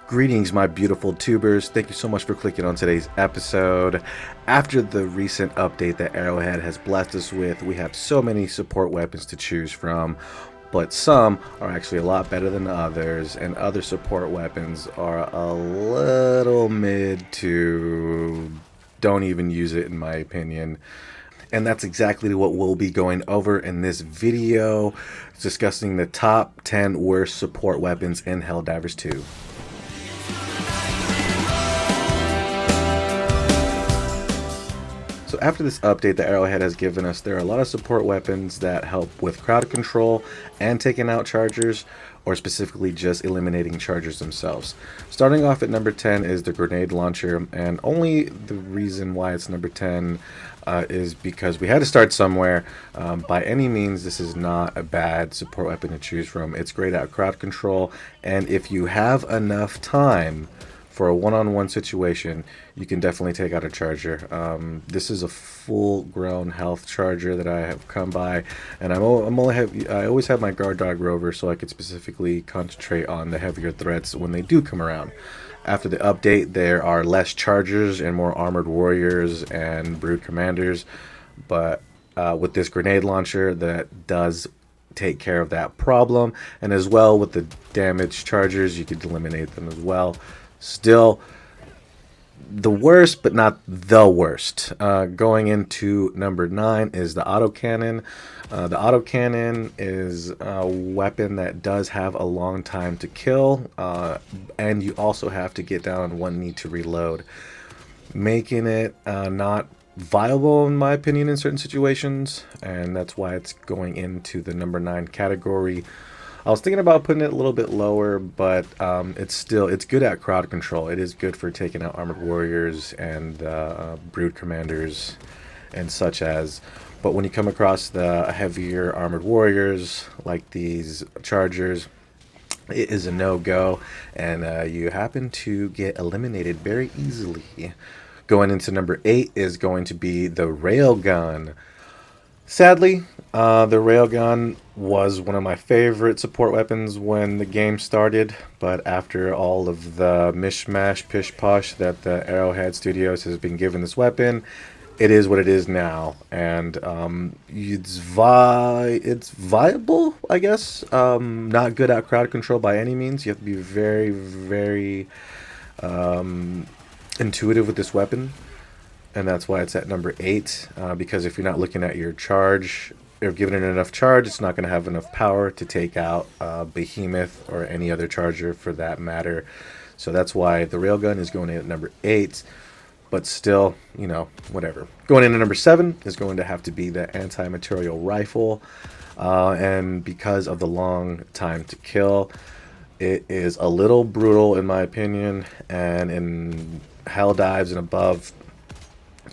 Greetings, my beautiful tubers. Thank you so much for clicking on today's episode. After the recent update that Arrowhead has blessed us with, we have so many support weapons to choose from, but some are actually a lot better than others, and other support weapons are a little mid to don't even use it, in my opinion. And that's exactly what we'll be going over in this video, discussing the top 10 worst support weapons in Helldivers 2. So after this update that Arrowhead has given us, there are a lot of support weapons that help with crowd control and taking out chargers, or specifically just eliminating chargers themselves. Starting off at number 10 is the grenade launcher, and only the reason why it's number 10 is because we had to start somewhere. By any means, this is not a bad support weapon to choose from. It's great at crowd control, and if you have enough time for a one-on-one situation, you can definitely take out a charger. This is a full-grown health charger that I have come by, and I always have my guard dog rover so I could specifically concentrate on the heavier threats when they do come around. After the update, there are less chargers and more armored warriors and brood commanders, but with this grenade launcher, that does take care of that problem, and as well with the damaged chargers, you could eliminate them as well. Still the worst, but not the worst. Going into number 9 is the autocannon. The autocannon is a weapon that does have a long time to kill, and you also have to get down on one knee to reload, making it not viable in my opinion in certain situations, and that's why it's going into the number 9 category. I was thinking about putting it a little bit lower, but it's good at crowd control. It is good for taking out armored warriors and brood commanders and such as. But when you come across the heavier armored warriors like these chargers, it is a no-go, and you happen to get eliminated very easily. Going into number 8 is going to be the railgun. Sadly, the railgun was one of my favorite support weapons when the game started, but after all of the mishmash pish-posh that the Arrowhead Studios has been given this weapon, it is what it is now, and it's viable, I guess. Not good at crowd control by any means. You have to be very, very intuitive with this weapon. And that's why it's at number 8, because if you're not looking at your charge, or giving it enough charge, it's not going to have enough power to take out Behemoth or any other charger for that matter. So that's why the railgun is going in at number 8, but still, you know, whatever. Going in at number 7 is going to have to be the anti-material rifle, and because of the long time to kill, it is a little brutal in my opinion, and in Helldives and above,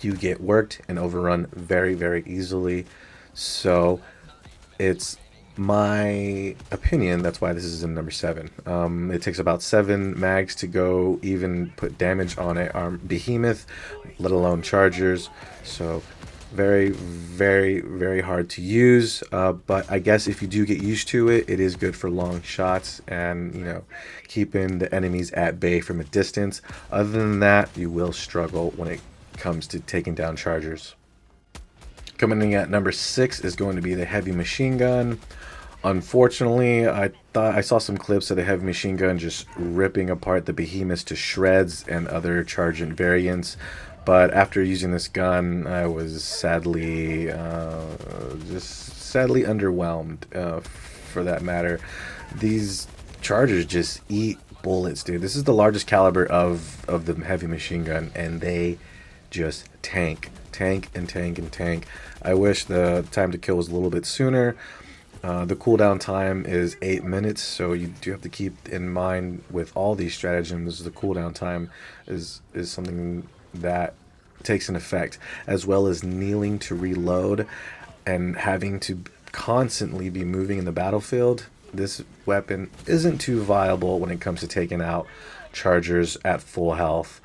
you get worked and overrun very, very easily. So it's my opinion that's why this is in number 7. It takes about 7 mags to go even put damage on a Behemoth, let alone chargers. So very, very, very hard to use, but I guess if you do get used to it, it is good for long shots and, you know, keeping the enemies at bay from a distance. Other than that, you will struggle when it comes to taking down chargers. Coming in at number 6 is going to be the heavy machine gun. Unfortunately, I thought I saw some clips of the heavy machine gun just ripping apart the behemoths to shreds and other chargent variants, but after using this gun, I was sadly underwhelmed, for that matter. These chargers just eat bullets, dude. This is the largest caliber of the heavy machine gun, and they just tank. I wish the time to kill was a little bit sooner. The cooldown time is 8 minutes, so you do have to keep in mind with all these stratagems, the cooldown time is something that takes an effect, as well as kneeling to reload and having to constantly be moving in the battlefield. This weapon isn't too viable when it comes to taking out chargers at full health.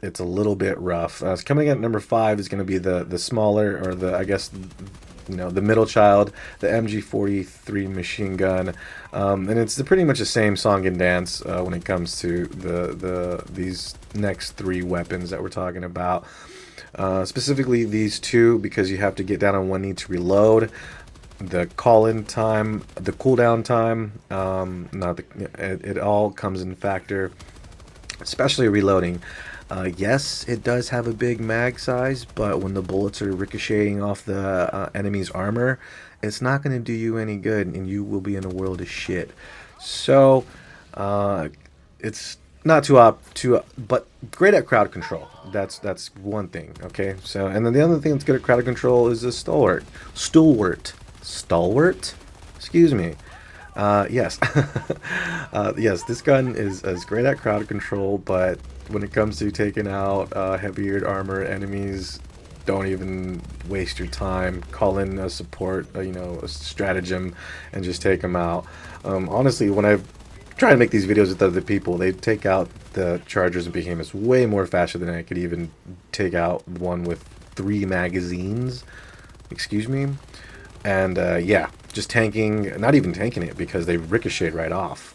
It's a little bit rough. Coming in at number 5 is going to be the smaller, or the, I guess, the middle child, the MG43 machine gun, and it's pretty much the same song and dance when it comes to these next three weapons that we're talking about. Specifically these two, because you have to get down on one knee to reload. The call-in time, the cooldown time, it all comes in factor, especially reloading. Yes, it does have a big mag size, but when the bullets are ricocheting off the enemy's armor, it's not going to do you any good, and you will be in a world of shit. So, it's not but great at crowd control. That's one thing. Okay, so and then the other thing that's good at crowd control is the stalwart. Excuse me. Yes. Yes, this gun is great at crowd control, but when it comes to taking out heavier armor enemies, don't even waste your time. Call in a support, a stratagem, and just take them out. Honestly, when I try to make these videos with other people, they take out the chargers and behemoths way more faster than I could even take out one with 3 magazines. Excuse me. And yeah, just tanking, not even tanking it because they ricochet right off.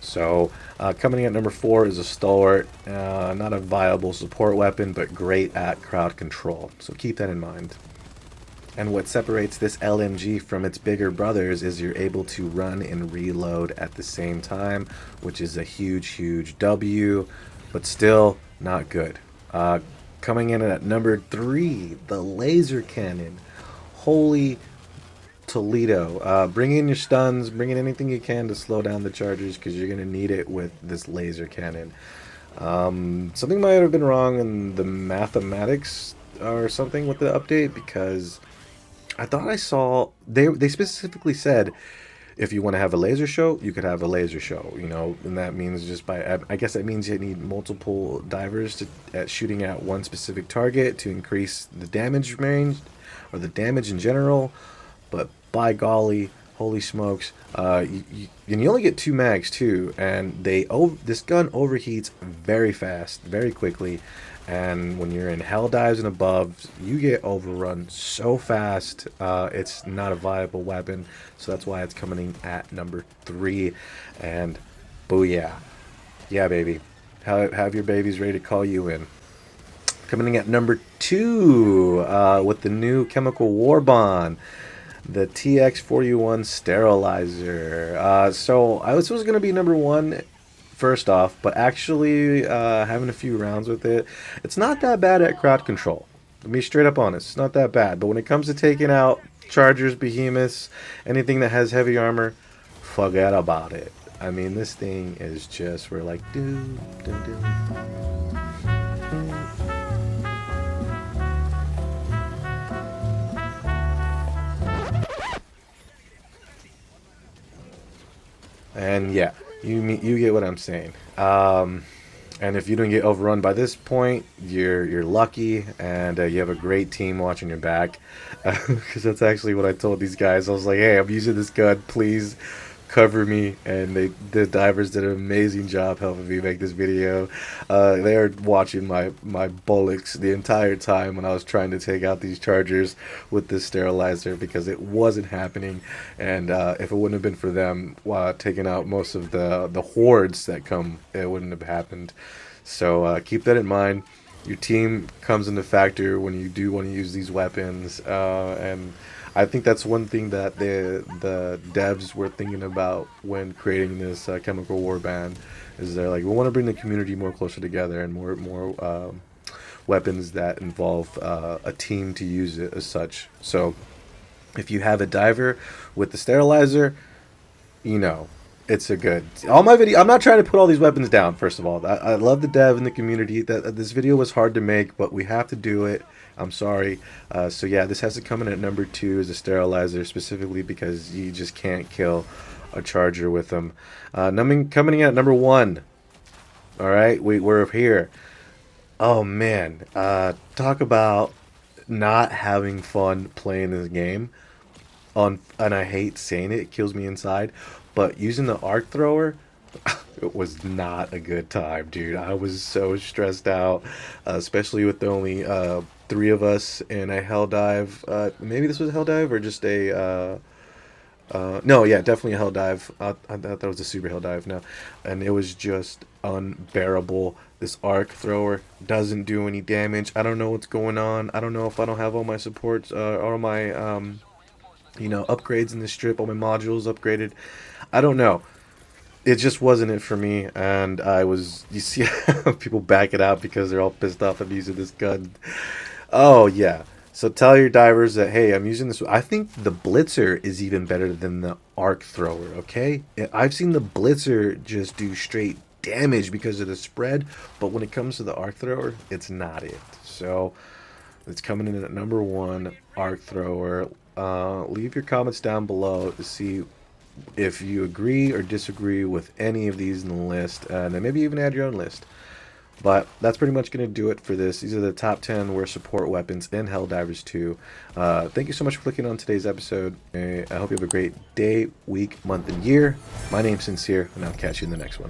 So coming in at number 4 is a stalwart, not a viable support weapon, but great at crowd control. So keep that in mind. And what separates this LMG from its bigger brothers is you're able to run and reload at the same time, which is a huge W, but still not good. Coming in at number 3, the laser cannon. Holy Toledo. Bring in your stuns, bring in anything you can to slow down the chargers, because you're going to need it with this laser cannon. Something might have been wrong in the mathematics or something with the update, because I thought I saw they specifically said if you want to have a laser show, you could have a laser show, and that means just I guess that means you need multiple divers at shooting at one specific target to increase the damage range or the damage in general. But by golly, holy smokes, and you only get 2 mags too, and this gun overheats very fast, very quickly, and when you're in hell dives and above, you get overrun so fast. It's not a viable weapon, so that's why it's coming in at number 3. And booyah, yeah, baby, have your babies ready to call you in. Coming in at number 2 with the new Chemical War Bond, the TX41 Sterilizer. So I was supposed to be number 1 first off, but actually having a few rounds with it, it's not that bad at crowd control. To be straight up honest, it's not that bad. But when it comes to taking out chargers, behemoths, anything that has heavy armor, forget about it. I mean, this thing is just, we're like, do. And yeah, you get what I'm saying. And if you don't get overrun by this point, you're lucky, and you have a great team watching your back. Because that's actually what I told these guys. I was like, hey, I'm using this gun, please cover me. And the divers did an amazing job helping me make this video. They were watching my bullocks the entire time when I was trying to take out these chargers with this sterilizer, because it wasn't happening. And if it wouldn't have been for them taking out most of the hordes that come, it wouldn't have happened. So keep that in mind. Your team comes into factor when you do want to use these weapons, and I think that's one thing that the devs were thinking about when creating this Chemical War Band, is they're like, we want to bring the community more closer together, and more weapons that involve a team to use it as such. So if you have a diver with the sterilizer, it's a good. All my video, I'm not trying to put all these weapons down. First of all, I love the dev and the community. That this video was hard to make, but we have to do it. I'm sorry. So yeah, this has to come in at number 2 as a sterilizer, specifically because you just can't kill a charger with them. Coming in at number 1. All right, we're here. Oh man, talk about not having fun playing this game. And I hate saying it, it kills me inside. But using the arc thrower, it was not a good time, dude. I was so stressed out, especially with the only three of us in a hell dive. Maybe this was a hell dive or just a no, yeah, definitely a hell dive. I thought that was a super hell dive. No, and it was just unbearable. This arc thrower doesn't do any damage. I don't know what's going on. I don't know if I don't have all my supports, all my upgrades in this strip, all my modules upgraded. I don't know. It just wasn't it for me, and I was. You see, people back it out because they're all pissed off at me using this gun. Oh yeah. So tell your divers that hey, I'm using this. I think the Blitzer is even better than the arc thrower. Okay, I've seen the Blitzer just do straight damage because of the spread, but when it comes to the arc thrower, it's not it. So it's coming in at number one, arc thrower. Leave your comments down below to see if you agree or disagree with any of these in the list, and then maybe even add your own list. But that's pretty much going to do it for this. These are the top 10 worst support weapons in Helldivers 2. Thank you so much for clicking on today's episode. I hope you have a great day, week, month, and year. My name's Sincere, and I'll catch you in the next one.